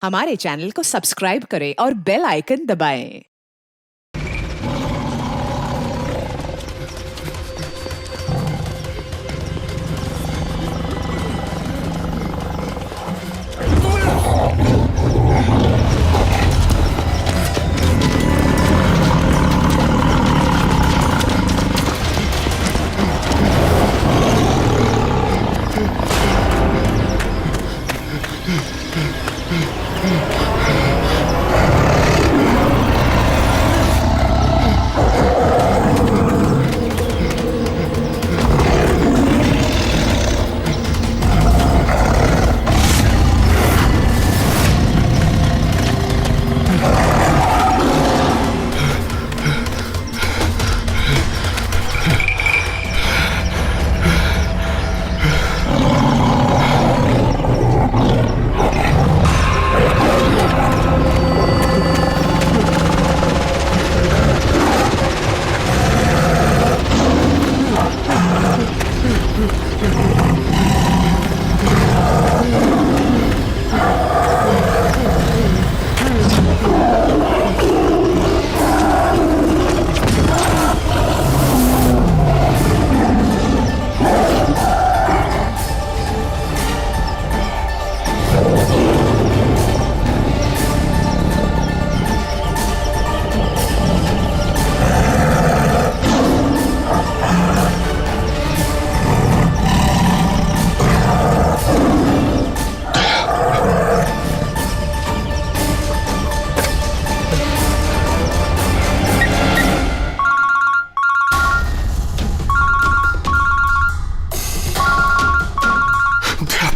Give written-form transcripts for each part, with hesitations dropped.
हमारे चैनल को सब्सक्राइब करें और बेल आइकन दबाएं।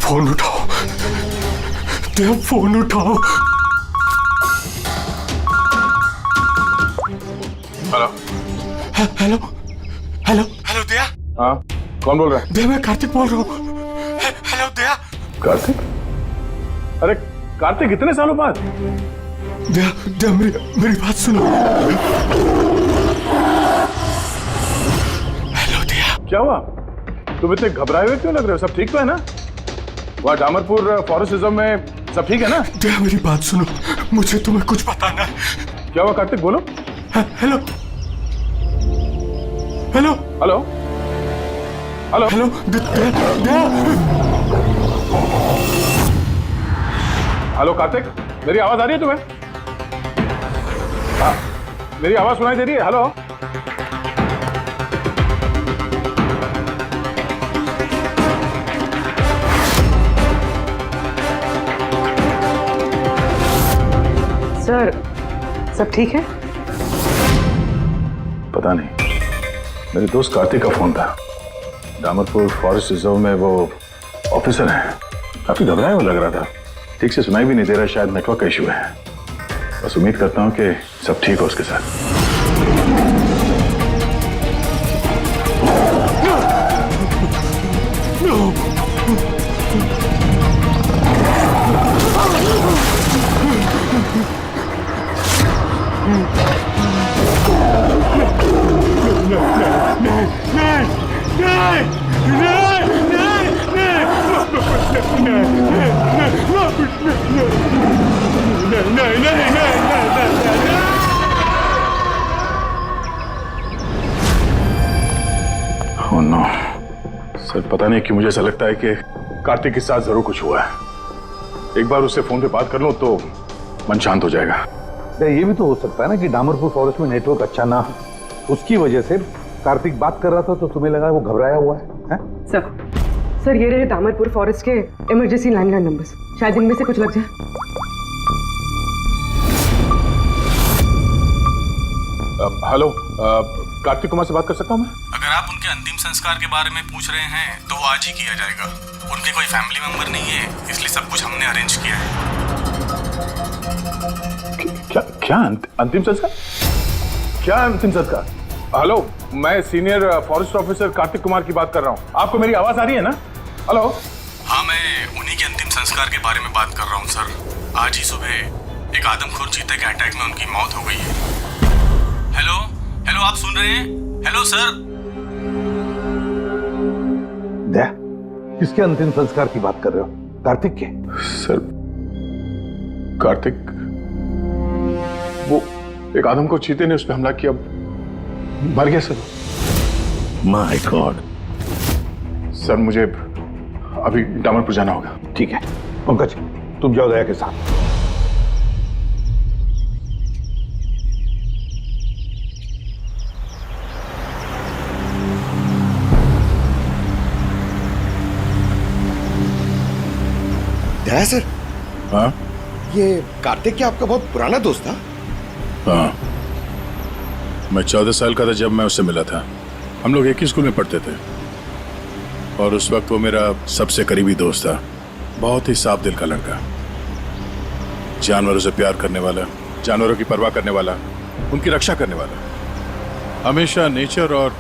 फोन उठाओ, देव फोन उठाओ। हेलो हेलो हेलो हेलो दया। हाँ, कौन बोल रहा है? दया, मैं कार्तिक बोल रहा हूँ। हेलो दया। कार्तिक? अरे कार्तिक, इतने सालों बाद? दया दया, मेरी बात सुनो। हेलो दया। क्या हुआ? तुम इतने घबराए हुए क्यों लग रहे हो? सब ठीक तो है ना? वहाँ डामरपुर फॉरेस्ट रिजर्व में सब ठीक है ना? दया, मेरी बात सुनो, मुझे तुम्हें कुछ बताना है। क्या हुआ कार्तिक, बोलो। Hello hello hello hello hello Daya. Hello Kartik, मेरी आवाज आ रही है तुम्हें? हाँ, मेरी आवाज सुनाई दे रही है? हेलो सर, सब ठीक है? पता नहीं, मेरे दोस्त कार्तिक का फोन था। डामरपुर फॉरेस्ट रिजर्व में वो ऑफिसर हैं। काफी घबराया हुआ लग रहा था। ठीक से सुनाई भी नहीं दे रहा, शायद नेटवर्क का इशू है। बस उम्मीद करता हूँ कि सब ठीक हो उसके साथ। Oh no. सर, पता नहीं क्यों मुझे ऐसा लगता है कि कार्तिक के साथ जरूर कुछ हुआ है। एक बार उससे फोन पे बात कर लो तो मन शांत हो जाएगा। ये भी तो हो सकता है ना कि डामरपुर फॉरेस्ट में नेटवर्क अच्छा ना हो, उसकी वजह से कार्तिक बात कर रहा था तो तुम्हें लगा वो घबराया हुआ है? सर ये रहे डामरपुर फॉरेस्ट के इमरजेंसी लैंडलाइन नंबर्स, शायद इनमें से कुछ लग जाए। हेलो, कार्तिक कुमार से बात कर सकता हूँ मैं? अगर आप उनके अंतिम संस्कार के बारे में पूछ रहे हैं तो वो आज ही किया जाएगा। उनके कोई फैमिली मेंबर नहीं है, इसलिए सब कुछ हमने अरेंज किया है। क्या अंतिम संस्कार? क्या अंतिम संस्कार? हेलो, मैं senior forest officer Kartik Kumar की बात कर रहा हूँ। आपको मेरी आवाज आ रही है ना? हेलो। हाँ, मैं उन्हीं के अंतिम संस्कार के बारे में बात कर रहा हूँ सर। आज ही सुबह एक आदमखोर चीते के अटैक में उनकी मौत हो गई है। हेलो हेलो, आप सुन रहे हैं? Hello sir. दया, किसके अंतिम संस्कार की बात कर रहे हो? कार्तिक के? सर, कार्तिक, वो एक आदम को चीते ने उस पर हमला किया, मर गया सर। My God. सर मुझे अभी डामरपुर जाना होगा। ठीक है पंकज, तुम जाओ दया के साथ। दया सर, हाँ ये कार्तिक क्या आपका बहुत पुराना दोस्त था? हाँ, मैं 14 साल का था जब मैं उससे मिला था। हम लोग एक ही स्कूल में पढ़ते थे और उस वक्त वो मेरा सबसे करीबी दोस्त था। बहुत ही साफ दिल का लड़का, जानवरों से प्यार करने वाला, जानवरों की परवाह करने वाला, उनकी रक्षा करने वाला, हमेशा नेचर और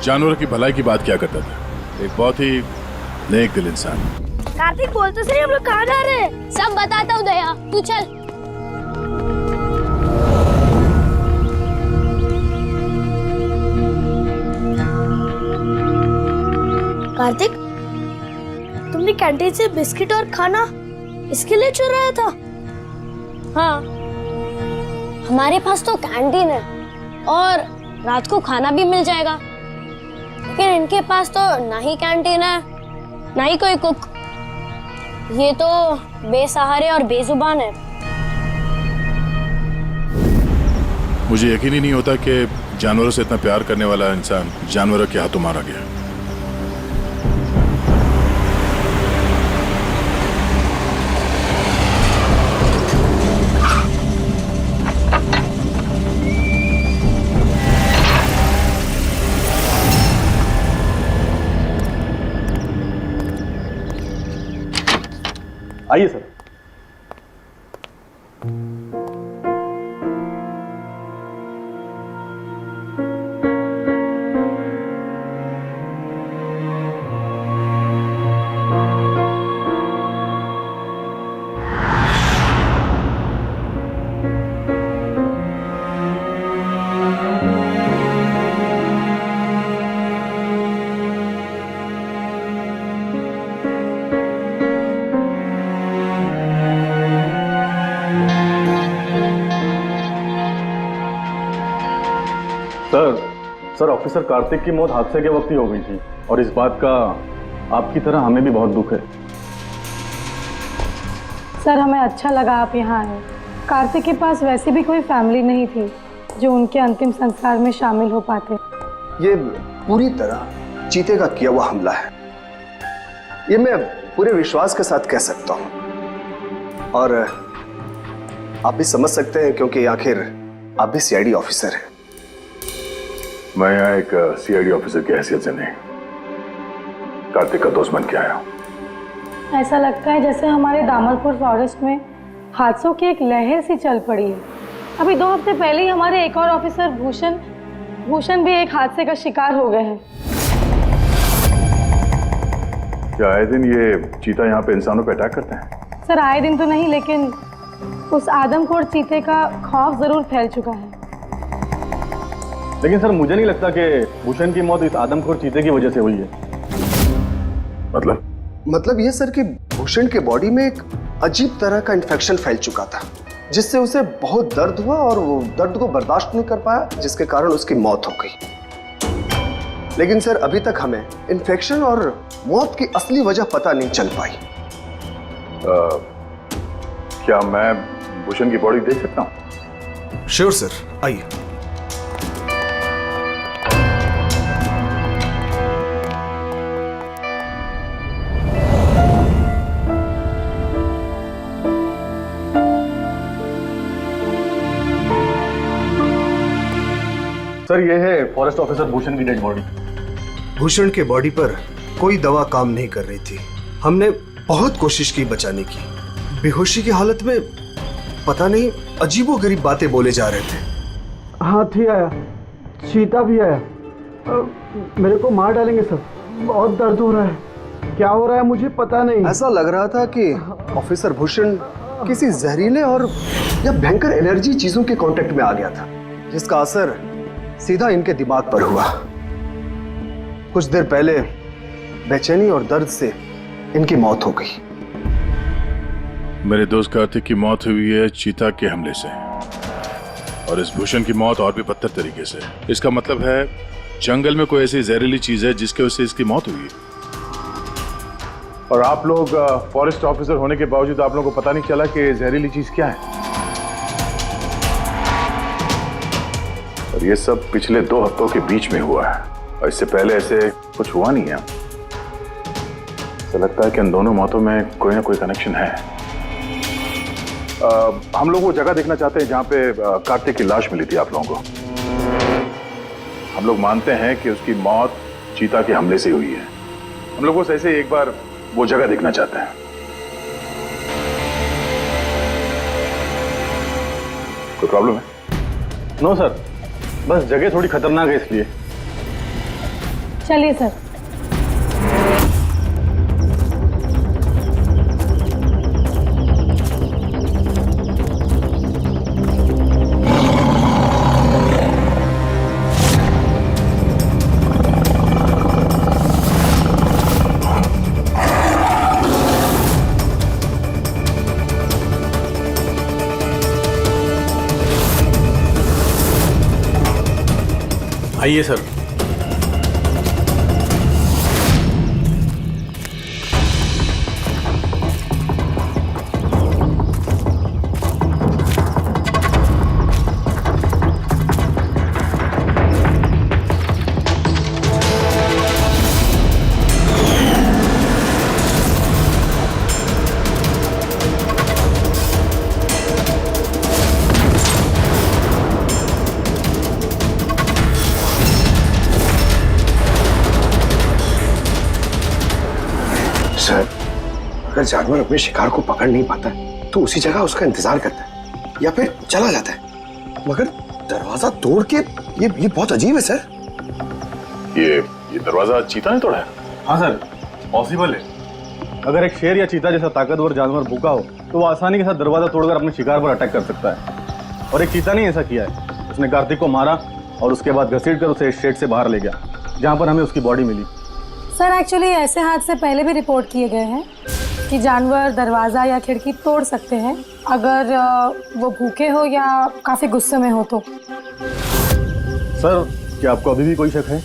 जानवरों की भलाई की बात किया करता था। एक बहुत ही नेक दिल इंसान। कार्तिक बोलते सही, हम लोग कहाँ जा रहे हैं? सब बताता हूँ दया, तू चल। कार्तिक, तुमने कैंटीन से बिस्किट और खाना इसके लिए चुराया था? हाँ, हमारे पास तो कैंटीन है और रात को खाना भी मिल जाएगा, लेकिन इनके पास तो ना ही कैंटीन है ना ही कोई कुक। ये तो बेसहारे और बेजुबान है। मुझे यकीन ही नहीं होता कि जानवरों से इतना प्यार करने वाला इंसान जानवरों के हाथों मारा गया। आइए सर। सर ऑफिसर कार्तिक की मौत हादसे के वक्त ही हो गई थी और इस बात का आपकी तरह हमें भी बहुत दुख है। सर हमें अच्छा लगा आप यहाँ आए। कार्तिक के पास वैसे भी कोई फैमिली नहीं थी जो उनके अंतिम संस्कार में शामिल हो पाते। ये पूरी तरह चीते का किया हुआ हमला है, ये मैं पूरे विश्वास के साथ कह सकता हूँ और आप भी समझ सकते हैं क्योंकि आखिर आप भी सीआईडी ऑफिसर हैं। मैं यहाँ एक सीआईडी ऑफिसर की हैसियत से नहीं, कार्तिक का दोस्त बन के आया हूँ। ऐसा लगता है जैसे हमारे दामरपुर फॉरेस्ट में हादसों की एक लहर सी चल पड़ी है। अभी 2 हफ्ते पहले ही हमारे एक और ऑफिसर भूषण भी एक हादसे का शिकार हो गए हैं। क्या आए दिन ये चीता यहाँ पे इंसानों पे अटैक करते हैं? सर आए दिन तो नहीं, लेकिन उस आदमखोर चीते का खौफ जरूर फैल चुका है। लेकिन सर मुझे नहीं लगता कि भूषण की मौत इस आदमखोर चीते की वजह से हुई है। मतलब ये सर कि भूषण के बॉडी में एक अजीब तरह का इन्फेक्शन फैल चुका था जिससे उसे बहुत दर्द हुआ और वो दर्द को बर्दाश्त नहीं कर पाया, जिसके कारण उसकी मौत हो गई। लेकिन सर अभी तक हमें इन्फेक्शन और मौत की असली वजह पता नहीं चल पाई। क्या मैं भूषण की बॉडी देख सकता हूँ? श्योर सर, आइए। सर ये है फॉरेस्ट ऑफिसर भूषण की डेड बॉडी। भूषण के बॉडी पर कोई दवा काम नहीं कर रही थी। हमने बहुत कोशिश की बचाने की। बेहोशी की हालत में पता नहीं अजीबोगरीब बातें बोले जा रहे थे। हाथी आया, चीता भी आया, मेरे को मार डालेंगे सर, बहुत दर्द हो रहा है। क्या हो रहा है मुझे पता नहीं। ऐसा लग रहा था कि ऑफिसर भूषण किसी जहरीले और या भयंकर एनर्जी चीजों के कांटेक्ट में आ गया था, जिसका असर सीधा इनके दिमाग पर हुआ। कुछ देर पहले बेचैनी और दर्द से इनकी मौत हो गई। मेरे दोस्त कार्तिक की मौत हुई है चीता के हमले से, और इस भूषण की मौत और भी बदतर तरीके से। इसका मतलब है जंगल में कोई ऐसी जहरीली चीज है जिसके वजह से इसकी मौत हुई है। और आप लोग फॉरेस्ट ऑफिसर होने के बावजूद आप लोगों को पता नहीं चला कि जहरीली चीज क्या है। और ये सब पिछले 2 हफ्तों के बीच में हुआ है, और इससे पहले ऐसे कुछ हुआ नहीं है। ऐसा लगता है कि इन दोनों मौतों में कोई ना कोई कनेक्शन है। हम लोग वो जगह देखना चाहते हैं जहां पे कार्तिक की लाश मिली थी आप लोगों को। हम लोग मानते हैं कि उसकी मौत चीता के हमले से हुई है। हम लोग बस ऐसे ही एक बार वो जगह देखना चाहते हैं। कोई प्रॉब्लम है? नो सर, बस जगह थोड़ी खतरनाक है इसलिए। चलिए सर। आइए सर। सर, अगर जानवर अपने शिकार को पकड़ नहीं पाता तो उसी जगह उसका इंतजार करता है या फिर चला जाता है, मगर दरवाजा तोड़ के ये बहुत अजीब है सर। ये दरवाजा चीता ने तोड़ा है? हाँ सर, पॉसिबल है। अगर एक शेर या चीता जैसा ताकतवर जानवर भूखा हो तो वो आसानी के साथ दरवाजा तोड़कर अपने शिकार पर अटैक कर सकता है। और एक चीता ने ऐसा किया है। उसने कार्तिक को मारा और उसके बाद घसीटकर उसे शेड से बाहर ले गया, जहाँ पर हमें उसकी बॉडी मिली। सर एक्चुअली ऐसे हादसे पहले भी रिपोर्ट किए गए हैं कि जानवर दरवाज़ा या खिड़की तोड़ सकते हैं अगर वो भूखे हो या काफ़ी गुस्से में हो तो। सर, क्या आपको अभी भी कोई शक है?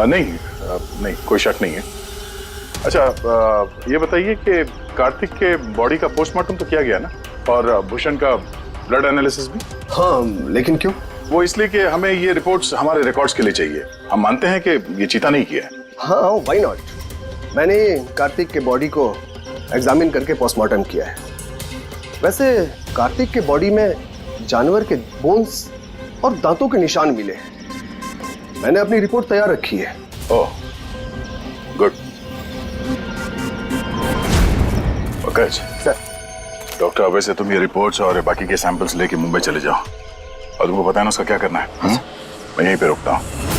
नहीं, कोई शक नहीं है। अच्छा, ये बताइए कि कार्तिक के बॉडी का पोस्टमार्टम तो किया गया ना, और भूषण का ब्लड एनालिसिस भी? हाँ, लेकिन क्यों? वो इसलिए कि हमें ये रिपोर्ट्स हमारे रिकॉर्ड्स के लिए चाहिए। हम मानते हैं कि ये चीता नहीं किया है। हाँ, व्हाई नॉट। मैंने कार्तिक के बॉडी को एग्जामिन करके पोस्टमार्टम किया है। वैसे कार्तिक के बॉडी में जानवर के बोन्स और दांतों के निशान मिले हैं। मैंने अपनी रिपोर्ट तैयार रखी है। ओह, गुड। Okay sir. डॉक्टर, अब से तुम ये रिपोर्ट्स और बाकी के सैंपल्स लेके मुंबई चले जाओ, और तुमको पता है ना उसका क्या करना है। मैं यहीं पे रुकता हूँ।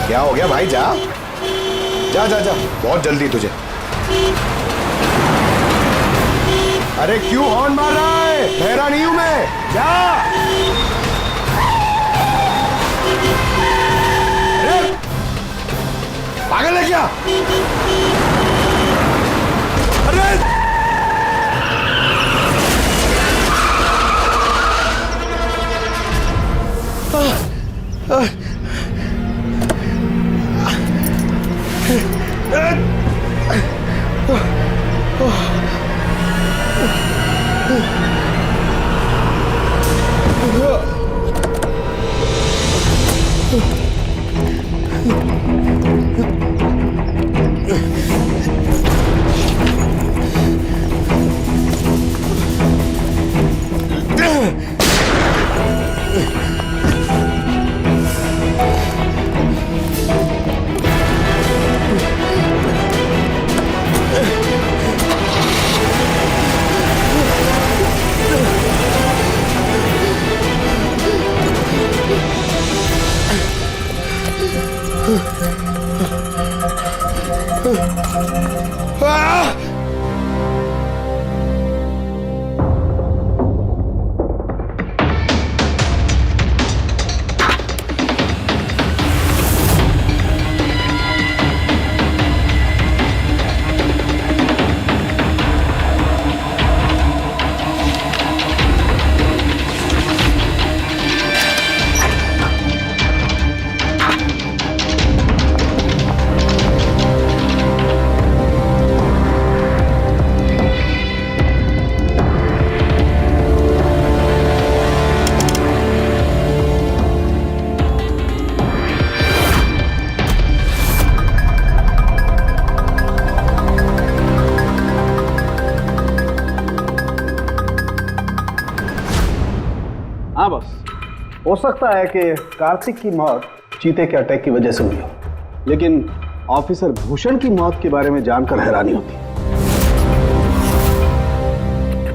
क्या हो गया भाई? जा जा जा जा, बहुत जल्दी तुझे। अरे क्यों हॉर्न मार रहा है? ठहरा नहीं हूं मैं, जा। अरे पागल है क्या? अरे हाँ बस, हो सकता है कि कार्तिक की मौत चीते के अटैक की वजह से हुई हो, लेकिन ऑफिसर भूषण की मौत के बारे में जानकर हैरानी होती है।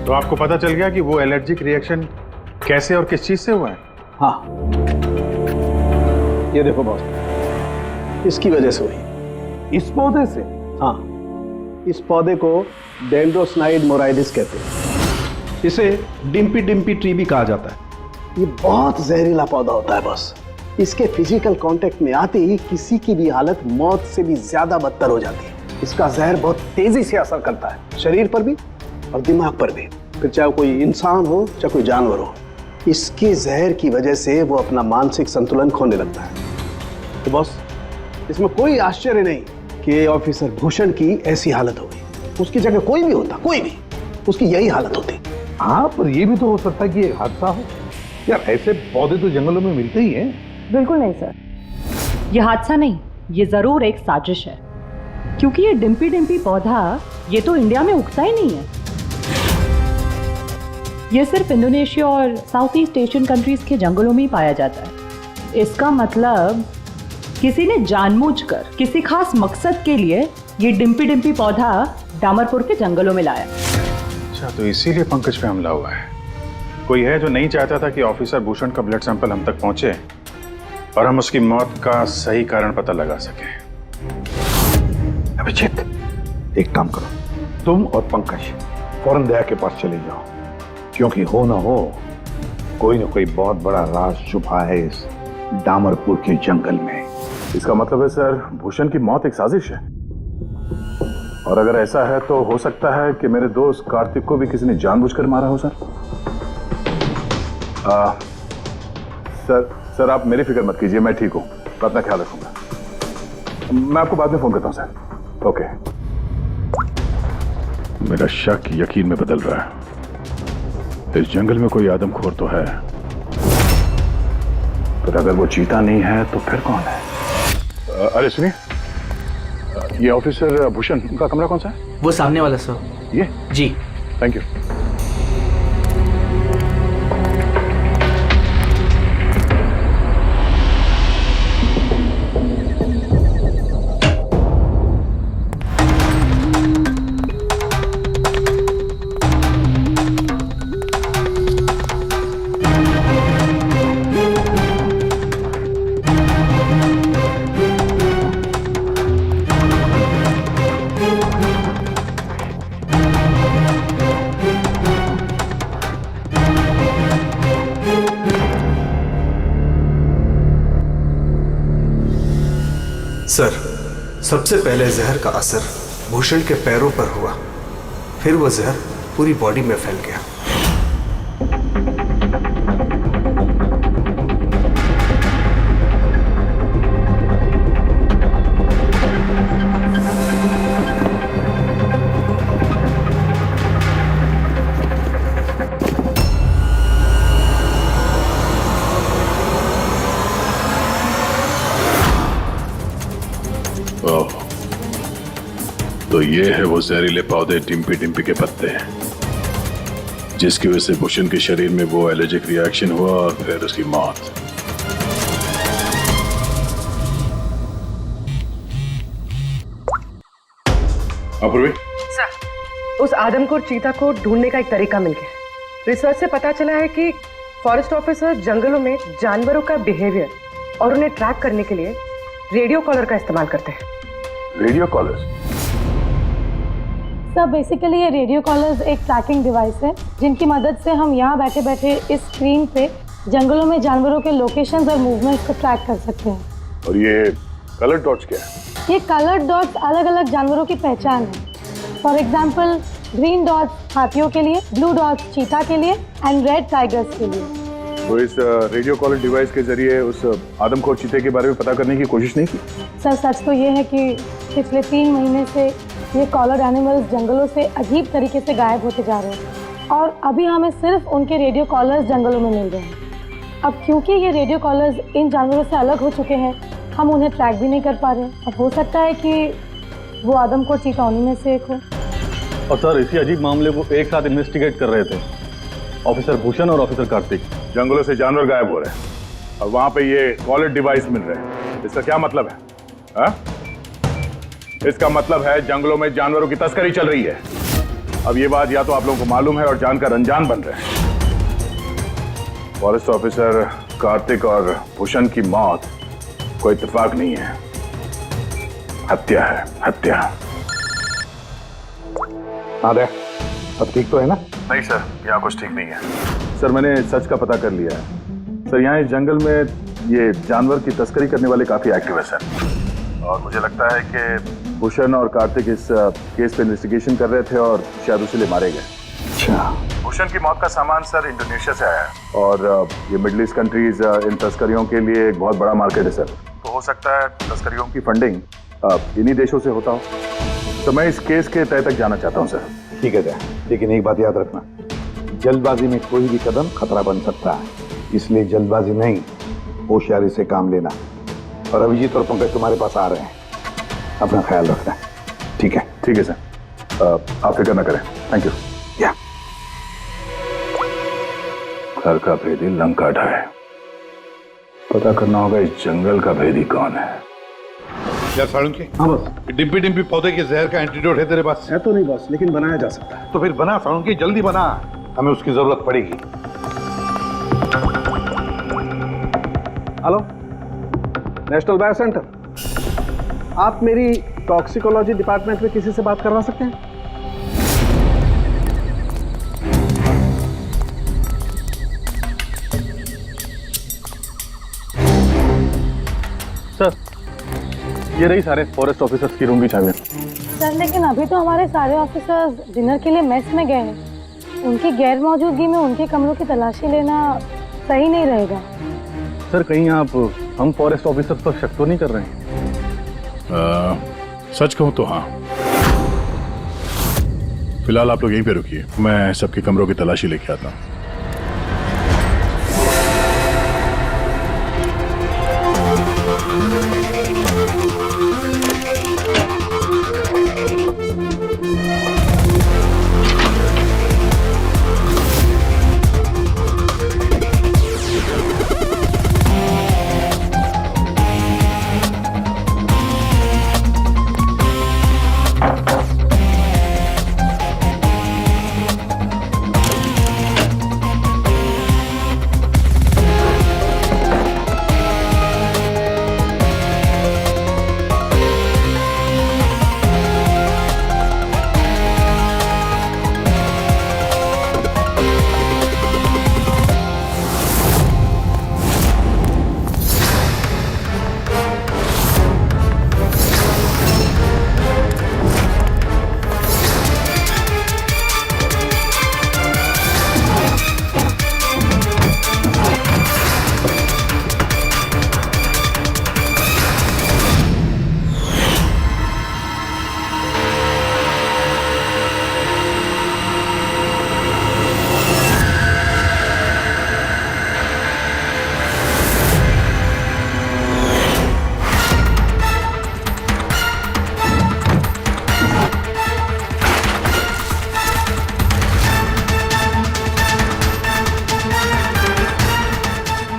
तो आपको पता चल गया कि वो एलर्जिक रिएक्शन कैसे और किस चीज से हुआ है? हाँ, ये देखो बॉस, इसकी वजह से हुई। इस पौधे से? हाँ, इस पौधे को डेंड्रोस्नाइड मोराइडिस कहते हैं। इसे डिम्पी डिम्पी ट्री भी कहा जाता है। ये बहुत जहरीला पौधा होता है बॉस। इसके फिजिकल कांटेक्ट में आते ही किसी की भी हालत मौत से भी ज्यादा बदतर हो जाती है। इसका जहर बहुत तेजी से असर करता है, शरीर पर भी और दिमाग पर भी, फिर चाहे कोई इंसान हो चाहे कोई जानवर हो। इसके जहर की वजह से वो अपना मानसिक संतुलन खोने लगता है। तो बॉस, इसमें कोई आश्चर्य नहीं कि ऑफिसर भूषण की ऐसी हालत हो गई। उसकी जगह कोई भी होता, कोई भी, उसकी यही हालत होती। हाँ, पर ये भी तो हो सकता है कि एक हादसा हो। यार, ऐसे पौधे तो जंगलों में मिलते ही हैं। बिल्कुल नहीं सर, ये हादसा नहीं, ये जरूर एक साजिश है, क्योंकि ये डिम्पी डिम्पी पौधा ये तो इंडिया में उगता ही नहीं है। ये सिर्फ इंडोनेशिया और साउथ ईस्ट एशियन कंट्रीज के जंगलों में ही पाया जाता है। इसका मतलब किसी ने जानबूझकर किसी खास मकसद के लिए ये डिम्पी डिम्पी पौधा डामरपुर के जंगलों में लाया। अच्छा, तो इसीलिए पंकज पे हमला हुआ है। कोई है जो नहीं चाहता था कि ऑफिसर भूषण का ब्लड सैंपल हम तक पहुंचे और हम उसकी मौत का सही कारण पता लगा सके। अभिजीत, एक काम करो, तुम और पंकज फौरन दया के पास चले जाओ, क्योंकि हो ना हो कोई ना कोई बहुत बड़ा राज छुपा है इस डामरपुर के जंगल में। इसका मतलब है सर, भूषण की मौत एक साजिश है, और अगर ऐसा है तो हो सकता है कि मेरे दोस्त कार्तिक को भी किसी ने जानबूझकर मारा हो। सर आप मेरी फिक्र मत कीजिए, मैं ठीक हूं, मैं अपना ख्याल रखूंगा। मैं आपको बाद में फोन करता हूं सर। ओके। मेरा शक यकीन में बदल रहा है। इस जंगल में कोई आदमखोर तो है, पर अगर वो चीता नहीं है तो फिर कौन है? अरे सुनिए, ये ऑफिसर भूषण, उनका कमरा कौन सा है? वो सामने वाला सर। ये? जी, थैंक यू। सर, सबसे पहले जहर का असर भूषण के पैरों पर हुआ, फिर वो जहर पूरी बॉडी में फैल गया। तो ये है वो जहरीले पौधे डिम्पी डिम्पी के पत्ते हैं, जिसकी वजह से भूषण के शरीर में वो एलर्जिक रिएक्शन हुआ और फिर उसकी मौत। अपूर्वी, सर, उस आदमखोर चीता को ढूंढने का एक तरीका मिल गया। रिसर्च से पता चला है कि फॉरेस्ट ऑफिसर जंगलों में जानवरों का बिहेवियर और उन्हें ट्रैक करने के लिए रेडियो कॉलर का इस्तेमाल करते हैं। Radio callers? सर, बेसिकली ये रेडियो कॉलर्स एक ट्रैकिंग डिवाइस है, जिनकी मदद से हम यहाँ बैठे बैठे इस स्क्रीन पे जंगलों में जानवरों के लोकेशंस और मूवमेंट्स को ट्रैक कर सकते हैं। और ये कलर डॉट्स क्या है? ये कलर डॉट्स अलग अलग जानवरों की पहचान है। फॉर एग्जाम्पल, ग्रीन डॉट्स हाथियों के लिए, ब्लू डॉट्स चीता के लिए एंड रेड टाइगर्स के लिए। तो इस रेडियो कॉलर डिवाइस के जरिए उस आदमखोर चीते के बारे में पता करने की कोशिश नहीं की? सर, सच तो ये है कि पिछले 3 महीने से ये कॉलर एनिमल्स जंगलों से अजीब तरीके से गायब होते जा रहे हैं, और अभी हमें सिर्फ उनके रेडियो कॉलर्स जंगलों में मिल रहे हैं। अब क्योंकि ये रेडियो कॉलर्स इन जानवरों से अलग हो चुके हैं, हम उन्हें ट्रैक भी नहीं कर पा रहे। अब हो सकता है कि वो आदमखोर चीता उन्हीं में से एक हो। और सर, इसी अजीब मामले को एक साथ इन्वेस्टिगेट कर रहे थे ऑफिसर भूषण और ऑफिसर कार्तिक। जंगलों से जानवर गायब हो रहे हैं और वहां पे ये कॉलर डिवाइस मिल रहे हैं। इसका क्या मतलब है? हा? इसका मतलब है जंगलों में जानवरों की तस्करी चल रही है। अब ये बात या तो आप लोगों को मालूम है और जानकर अनजान बन रहे हैं। फॉरेस्ट ऑफिसर कार्तिक और भूषण की मौत कोई इत्तेफाक नहीं है, हत्या है, हत्या। अरे अब ठीक तो है ना? नहीं सर, यहाँ कुछ ठीक नहीं है। सर मैंने सच का पता कर लिया है। सर यहाँ इस जंगल में ये जानवर की तस्करी करने वाले काफी एक्टिव है सर, और मुझे लगता है कि भूषण और कार्तिक इस केस पे इन्वेस्टिगेशन कर रहे थे और शायद उसीलिए मारे गए। अच्छा। भूषण की मौत का सामान सर इंडोनेशिया से आया है और ये मिडिल ईस्ट कंट्रीज इन तस्करियों के लिए एक बहुत बड़ा मार्केट है सर। तो हो सकता है तस्करियों की फंडिंग इन्हीं देशों से होता हो। तो मैं इस केस के तय तक जाना चाहता हूँ सर। ठीक है सर, लेकिन एक बात याद रखना, जल्दबाजी में कोई भी कदम खतरा बन सकता है, इसलिए जल्दबाजी नहीं, होशियारी से काम लेना। और अभिजीत और पंकज तुम्हारे पास आ रहे हैं, अपना ख्याल रखना। ठीक है? ठीक है सर, आप फिक्र न करें। Thank you. या घर का भेदी लंका ढाए, पता करना होगा इस जंगल का भेदी कौन है। यार साळुंके, हाँ बस। डिम्पी डिम्पी पौधे के जहर का एंटीडोट है तेरे पास? है तो नहीं बस, लेकिन बनाया जा सकता है। तो फिर बना साळुंके, जल्दी बना, हमें उसकी जरूरत पड़ेगी। Hello, national bio centre. आप मेरी टॉक्सिकोलॉजी डिपार्टमेंट में किसी से बात करवा सकते हैं? सर ये रही सारे फॉरेस्ट ऑफिसर्स की रूम की चाबी। सर लेकिन अभी तो हमारे सारे ऑफिसर्स डिनर के लिए मेस में गए हैं। उनकी गैर मौजूदगी में उनके कमरों की तलाशी लेना सही नहीं रहेगा। सर कहीं आप हम फॉरेस्ट ऑफिसर्स पर शक तो नहीं कर रहे हैं? सच कहूं तो हाँ। फिलहाल आप लोग यहीं पे रुकिए, मैं सबके कमरों की तलाशी लेके आता हूँ।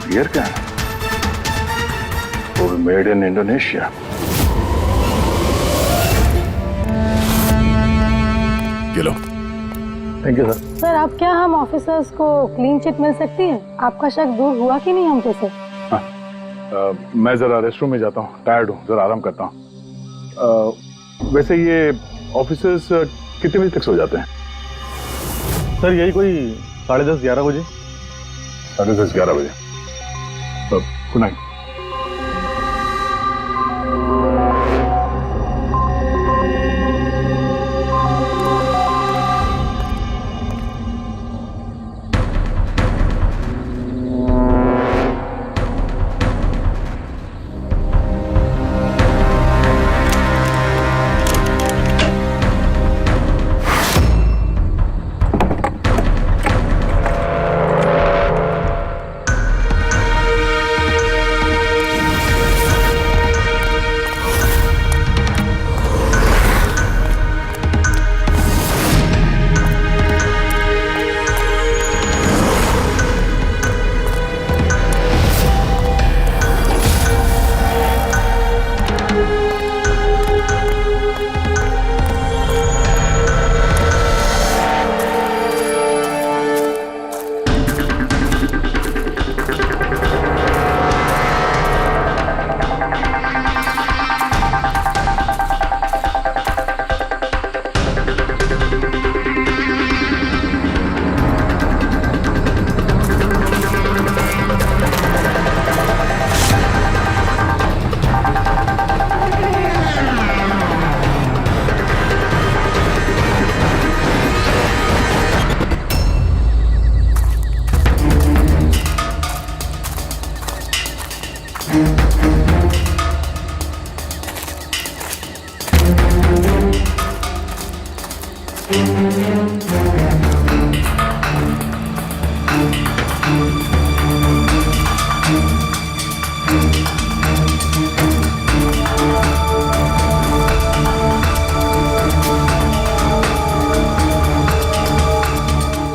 बियर कैन, वो भी made in Indonesia. Low. Thank you sir. Sir अब क्या हम ऑफिसर्स को क्लीन चिट मिल सकती है? आपका शक दूर हुआ कि नहीं हमको सर? मैं जरा रेस्टरूम में जाता हूँ, टायर्ड हूँ, जरा आराम करता हूँ। वैसे ये ऑफिसर्स कितने बजे तक सो जाते हैं? सर यही कोई 10:30-11 बजे। 10:30-11 बजे। Good night.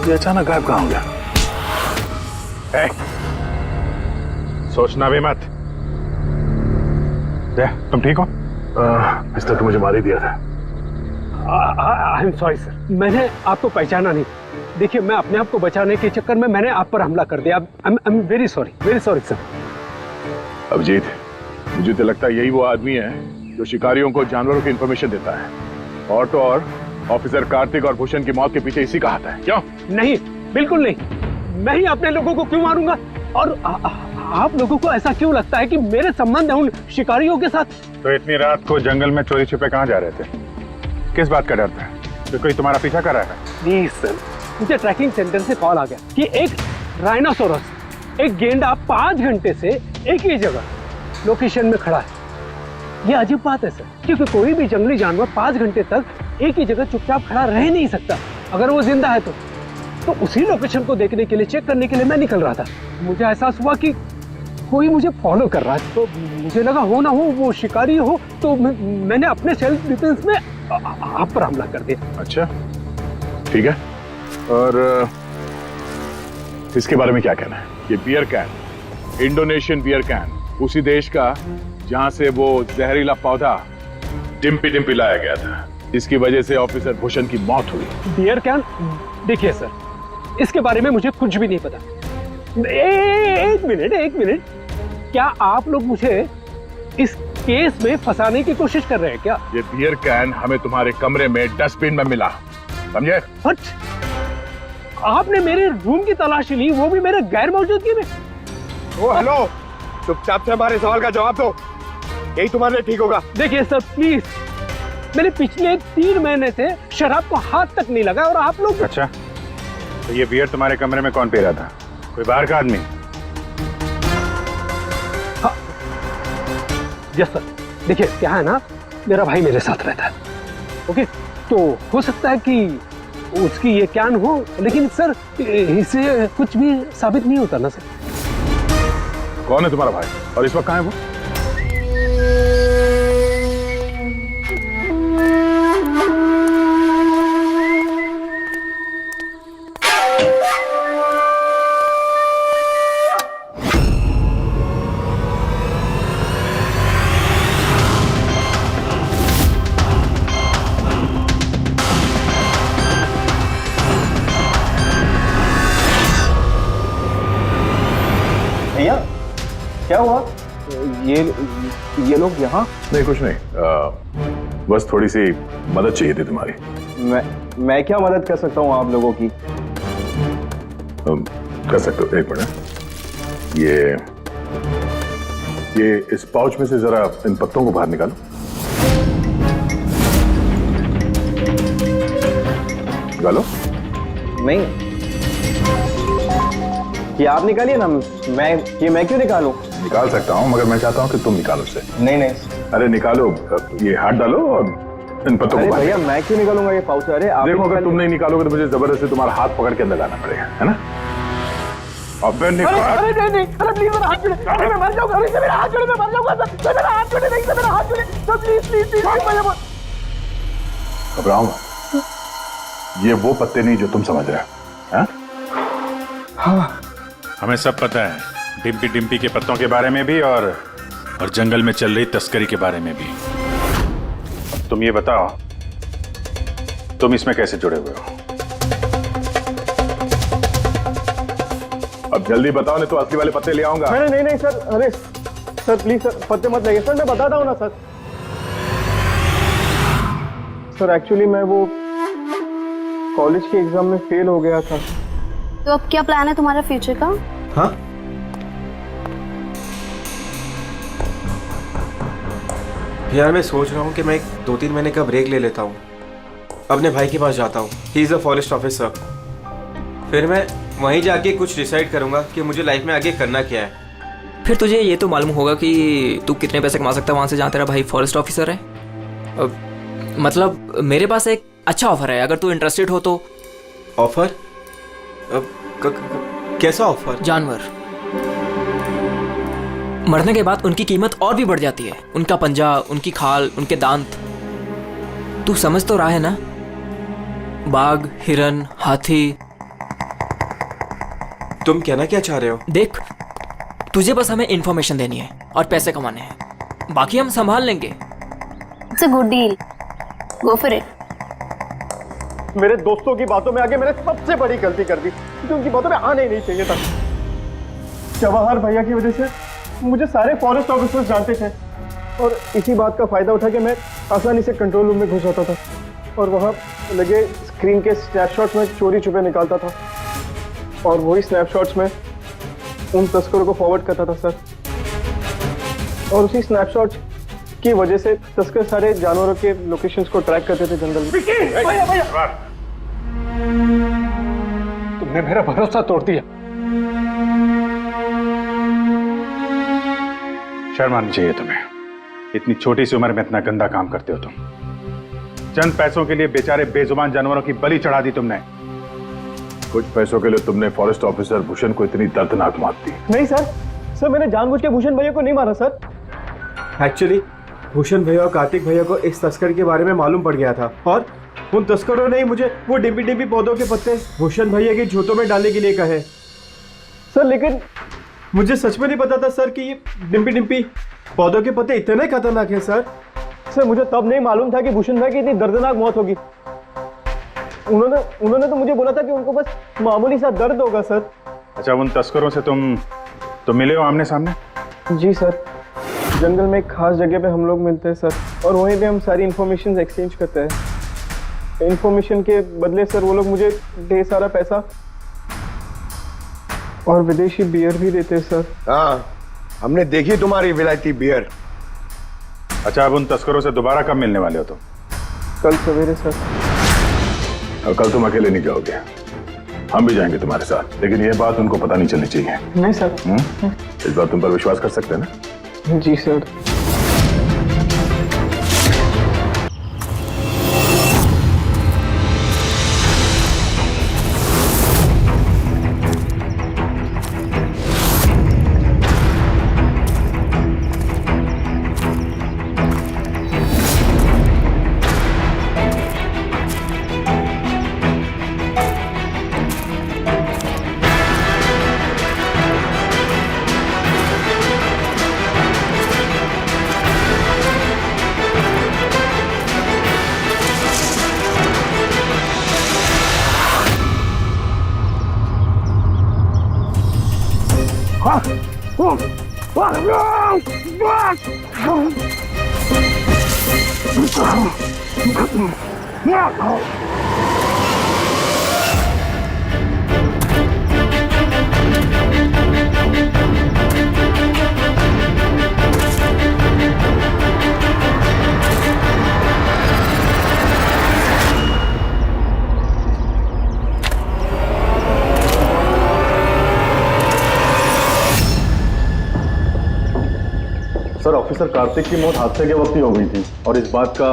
ये अचानक गायब कहाँ हो गया? सोचना भी मत। तुम ठीक हो? पिस्टल तो मुझे मार ही दिया था। आई एम सॉरी सर, मैंने आपको पहचाना नहीं। देखिए, मैं अपने आप को बचाने के चक्कर में मैंने आप पर हमला कर दिया। I am very sorry sir. Abhijeet, मुझे तो लगता है यही वो आदमी है जो शिकारियों को जानवरों की इंफॉर्मेशन देता है। और तो और ऑफिसर कार्तिक और भूषण की मौत के पीछे इसी का हाथ है। क्यों? नहीं, बिल्कुल नहीं। मैं ही अपने लोगों को क्यों मारूंगा? और आप लोगों को ऐसा क्यों लगता है कि मेरे संबंध है उन शिकारियों के साथ? तो इतनी रात को जंगल में चोरी छिपे कहाँ जा रहे थे? किस बात का डर था? तो कोई तुम्हारा पीछा कर रहा है? प्लीज सर, मुझे ट्रैकिंग सेंटर से कॉल आ गया कि एक राइनोसोरस, एक गेंडा 5 घंटे से एक ही जगह लोकेशन में खड़ा है। ये अजीब बात है सर, क्योंकि कोई भी जंगली जानवर 5 घंटे तक एक ही जगह चुपचाप खड़ा रह नहीं सकता। अगर वो जिंदा है तो उसी लोकेशन को देखने के लिए, चेक करने के लिए मैं निकल रहा था। मुझे एहसास हुआ कि कोई मुझे फॉलो कर रहा है, तो मुझे लगा हो ना हो वो शिकारी हो, तो मैंने अपने सेल्फ डिफेंस में आप पर हमला कर दिया। अच्छा, ठीक है। और इसके बारे में क्या कहना है? ये beer can, Indonesian beer can, उसी देश का जहां से वो जहरीला पौधा डिम्पी डिम्पी लाया गया था, इसकी वजह से ऑफिसर भूषण की मौत हुई। Beer can? देखिए सर, इसके बारे में मुझे कुछ भी नहीं पता। एक मिनट, क्या आप लोग मुझे इस केस में फंसाने की कोशिश कर रहे हैं क्या? ये बियर कैन हमें तुम्हारे कमरे में डस्टबिन में मिला, समझे? आपने मेरे रूम की तलाशी ली, वो भी मेरे गैर मौजूदगी में? हेलो, चुपचाप से हमारे सवाल का जवाब दो, यही तुम्हारे लिए ठीक होगा। देखिए सर, प्लीज, मैंने पिछले 3 महीने से शराब को हाथ तक नहीं लगा और आप लोग। अच्छा, तो ये बियर तुम्हारे कमरे में कौन पी रहा था? कोई बाहर का आदमी? हाँ, यस सर। देखिए क्या है ना, मेरा भाई मेरे साथ रहता है, ओके? तो हो सकता है कि उसकी ये कैन हो, लेकिन सर इससे कुछ भी साबित नहीं होता ना सर। कौन है तुम्हारा भाई और इस वक्त कहाँ है वो? भैया, क्या हुआ? ये लोग यहाँ? नहीं, कुछ नहीं, बस थोड़ी सी मदद चाहिए थी तुम्हारी। मैं क्या मदद कर सकता हूँ आप लोगों की? कर सकते हो। एक मिनट, ये इस पाउच में से जरा इन पत्तों को बाहर निकालो। निकालो। नहीं, ये आप निकालिए ना, मैं क्यों निकालूं? निकाल सकता हूँ, मगर मैं चाहता हूँ कि तुम निकालो उसे। नहीं। अरे निकालो, ये हाथ डालो और इन पत्तों को। भैया, मैं क्यों निकालूंगा ये पाउच? अरे आप देखो, अगर तुम नहीं निकालोगे तो मुझे जबरदस्ती तुम्हारा हाथ पकड़ के अंदर लाना पड़ेगा, है ना? अब नहीं, प्लीज मेरा हाथ छोड़े, अरे मैं मर जाऊंगा, अरे मेरा हाथ छोड़े, मैं मर जाऊंगा सर, मेरा हाथ छोड़े, नहीं सर, मेरा हाथ छोड़े सर, प्लीज। घबराओ मत, ये वो पत्ते नहीं जो तुम समझ रहे हो। हाँ, हमें सब पता है, डिम्पी डिम्पी के पत्तों के बारे में भी और जंगल में चल रही तस्करी के बारे में भी। तुम ये बताओ, तुम इसमें कैसे जुड़े हुए हो? अब जल्दी बताओ, नहीं तो असली वाले पत्ते ले आऊंगा। नहीं सर, अरे सर प्लीज सर, पत्ते मत लगे सर, मैं बताता हूँ ना सर। सर एक्चुअली मैं वो कॉलेज के एग्जाम में फेल हो गया था। तो अब क्या प्लान है तुम्हारा फ्यूचर का? हाँ, यार मैं सोच रहा हूँ कि मैं 2-3 महीने का ब्रेक ले लेता हूँ, अपने भाई के पास जाता हूँ, he is a forest officer. फिर मैं वहीं जाके कुछ डिसाइड करूँगा कि मुझे लाइफ में आगे करना क्या है। फिर तुझे ये तो मालूम होगा कि तू कितने पैसे कमा सकता है वहाँ से जहाँ तेरा भाई फॉरेस्ट ऑफिसर है। मतलब मेरे पास एक अच्छा ऑफर है, अगर तू इंटरेस्टेड हो तो। ऑफर? कैसा ऑफर? जानवर मरने के बाद उनकी कीमत और भी बढ़ जाती है, उनका पंजा, उनकी खाल, उनके दांत। तू समझ तो रहा है ना? बाघ, हिरन, हाथी, तुम कहना क्या चाह रहे हो? देख, तुझे बस हमें इंफॉर्मेशन देनी है और पैसे कमाने हैं, बाकी हम संभाल लेंगे। It's a good deal, go for it. मेरे दोस्तों की बातों में आके मैंने सबसे बड़ी गलती कर दी, क्योंकि उनकी बातों में आना ही नहीं चाहिए था। जवाहर भैया की वजह से मुझे सारे फॉरेस्ट ऑफिसर्स जानते थे और इसी बात का फायदा उठा के मैं आसानी से कंट्रोल रूम में घुस जाता था और वहाँ लगे स्क्रीन के स्नैपशॉट्स में चोरी छुपे निकालता था और वही स्नैपशॉट्स में उन तस्करों को फॉरवर्ड करता था सर। और उसी स्नैपशॉट्स की वजह से तस्कर सारे जानवरों के लोकेशंस को ट्रैक करते थे जंगल में। भैया तुमने मेरा भरोसा तोड़ दिया। शर्म आनी चाहिए तुम्हें, इतनी छोटी सी उम्र में इतना गंदा काम करते हो तुम। चंद पैसों के लिए बेचारे बेजुबान जानवरों की बलि चढ़ा दी तुमने। कुछ पैसों के लिए तुमने फॉरेस्ट ऑफिसर भूषण को इतनी दर्दनाक मौत दी। नहीं सर, सर मैंने जानबूझ के भूषण भैया को नहीं मारा सर। एक्चुअली भूषण भैया और कार्तिक भैया को इस तस्कर के बारे में मालूम पड़ गया था और उन तस्करों ने ही मुझे वो डिम्पी डिम्पी पौधों के पत्ते भूषण भैया के जूतों में डालने के लिए कहे। सर लेकिन मुझे सच में नहीं पता था सर कि ये डिम्पी डिम्पी पौधों के पत्ते इतने खतरनाक हैं सर। सर मुझे तब नहीं मालूम था कि भूषण भाई की इतनी दर्दनाक मौत होगी। उन्होंने तो मुझे बोला था कि उनको बस मामूली सा दर्द होगा सर। अच्छा, उन तस्करों से तुम मिले हो आमने सामने? जी सर, जंगल में एक खास जगह पे हम लोग मिलते हैं सर और वहीं पे हम सारी इंफॉर्मेशन एक्सचेंज करते हैं। इंफॉर्मेशन के बदले सर वो लोग मुझे ढेर सारा पैसा और विदेशी बियर भी देते हैं सर। हाँ, हमने देखी तुम्हारी विलायती बियर। अच्छा, अब उन तस्करों से दोबारा कब मिलने वाले हो तुम? कल सवेरे सर। और कल तुम अकेले नहीं जाओगे, हम भी जाएंगे तुम्हारे साथ, लेकिन ये बात उनको पता नहीं चलनी चाहिए। नहीं सर। इस बात तुम पर विश्वास कर सकते हैं ना? जी सर। सर, ऑफिसर कार्तिक की मौत हादसे के वक्त ही हो गई थी और इस बात का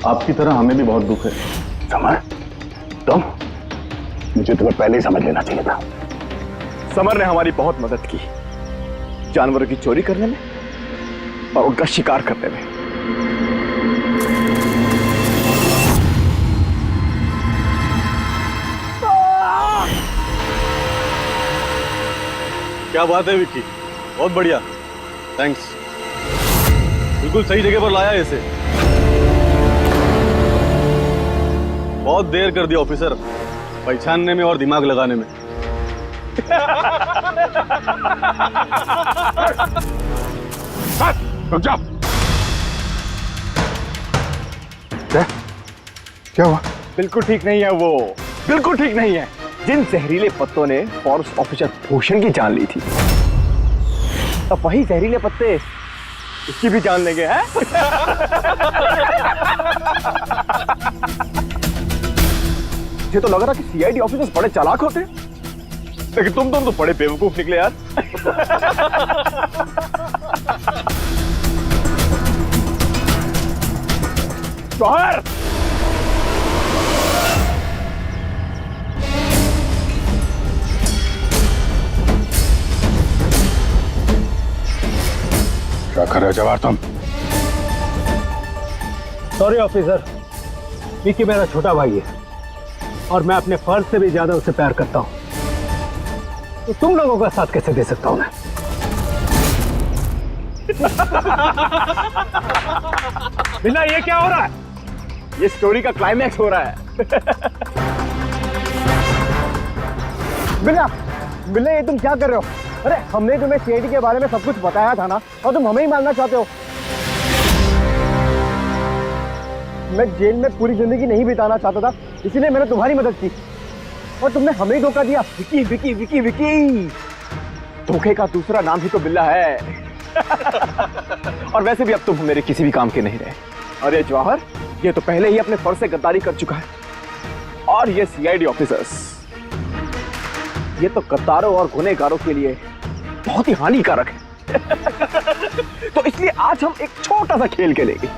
आपकी तरह हमें भी बहुत दुख है। समर, तुम मुझे तुम्हें पहले ही समझ लेना चाहिए था। समर ने हमारी बहुत मदद की, जानवरों की चोरी करने में और उनका शिकार करने में। क्या बात है विक्की, बहुत बढ़िया, थैंक्स। बिल्कुल सही जगह पर लाया इसे। बहुत देर कर दिया ऑफिसर, पहचानने में और दिमाग लगाने में। रुक जाओ। क्या हुआ? बिल्कुल ठीक नहीं है वो, बिल्कुल ठीक नहीं है। जिन जहरीले पत्तों ने फॉरेस्ट ऑफिसर भूषण की जान ली थी, अब वही जहरीले पत्ते इसकी भी जान लेंगे हैं? मुझे तो लग रहा कि सीआईडी ऑफिसर्स बड़े चालाक होते, लेकिन तुम तो बड़े बेवकूफ निकले यार। बाहर क्या कर रहे हो जवाहर तुम? सॉरी ऑफिसर, विक्की मेरा छोटा भाई है और मैं अपने फर्ज से भी ज्यादा उसे प्यार करता हूँ। तो तुम लोगों का साथ कैसे दे सकता हूं मैं? बिना ये क्या हो रहा है? ये स्टोरी का क्लाइमैक्स हो रहा है। बिल्ला, बिल्ला ये तुम क्या कर रहे हो? अरे हमने तुम्हें सीआईडी के बारे में सब कुछ बताया था ना, और तुम हमें ही मारना चाहते हो। मैं जेल में पूरी जिंदगी नहीं बिताना चाहता था, इसीलिए मैंने तुम्हारी मदद की, और तुमने हमें ही धोखा दिया। विकी विकी विकी विकी, धोखे का दूसरा नाम ही तो बिल्ला है। और वैसे भी अब तुम मेरे किसी भी काम के नहीं रहे। अरे जवाहर, ये तो पहले ही अपने फर्ज से गद्दारी कर चुका है, और ये सीआईडी ऑफिसर्स, ये तो गद्दारों और गुनहगारों के लिए बहुत ही हानिकारक है। तो इसलिए आज हम एक छोटा सा खेल खेलेंगे,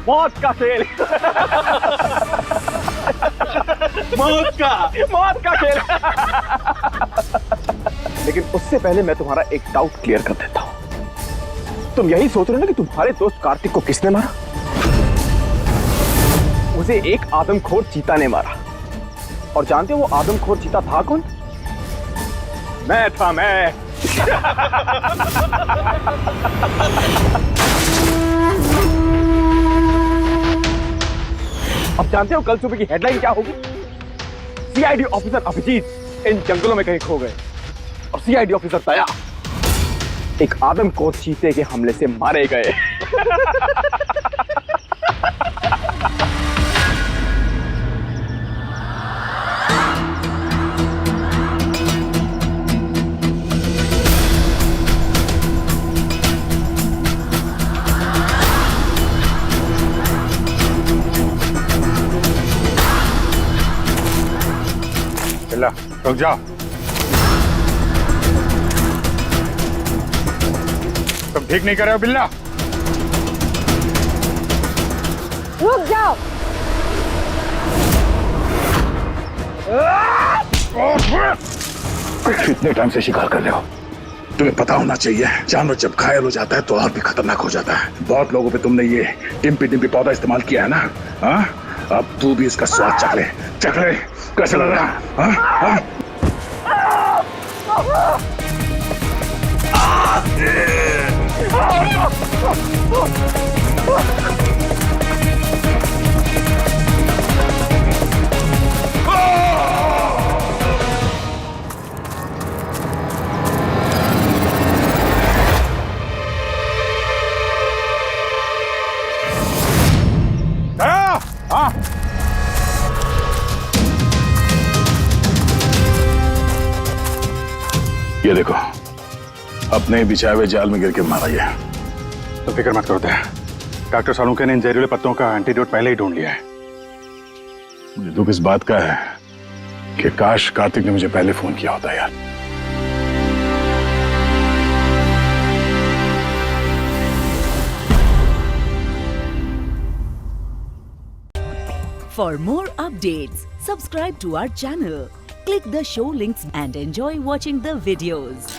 मौत का खेल। मौत का खेल। लेकिन उससे पहले मैं तुम्हारा एक डाउट क्लियर कर देता हूं। तुम यही सोच रहे हो ना कि तुम्हारे दोस्त कार्तिक को किसने मारा? उसे एक आदमखोर चीता ने मारा। और जानते हो वो आदमखोर चीता था कौन? मैं था, मैं। अब जानते हो कल सुबह की हेडलाइन क्या होगी? सीआईडी ऑफिसर अभिजीत इन जंगलों में कहीं खो गए, और सीआईडी ऑफिसर दया एक आदमखोर चीते के हमले से मारे गए। रुक जाओ। तुम ठीक नहीं कर रहे हो बिल्ला। रुक जाओ। कितने टाइम से शिकार कर रहे हो? तुम्हें पता होना चाहिए, जानवर जब घायल हो जाता है तो और भी खतरनाक हो जाता है। बहुत लोगों पे तुमने ये डिम्पी डिम्पी पौधा इस्तेमाल किया है ना? हाँ, अब तू भी इसका स्वाद चख ले। कैसा लग रहा है? हाँ? हाँ? ये देखो, अपने बिछाए हुए जाल में गिर के मारा गया। तो फिक्र मत करो दया, डॉक्टर सालुंके ने इन जहरीले पत्तों का एंटीडोट पहले ही ढूंढ लिया है। मुझे दुख इस बात का है कि काश कार्तिक ने मुझे पहले फोन किया होता यार। For more updates, subscribe to our channel, click the show links and enjoy watching the videos.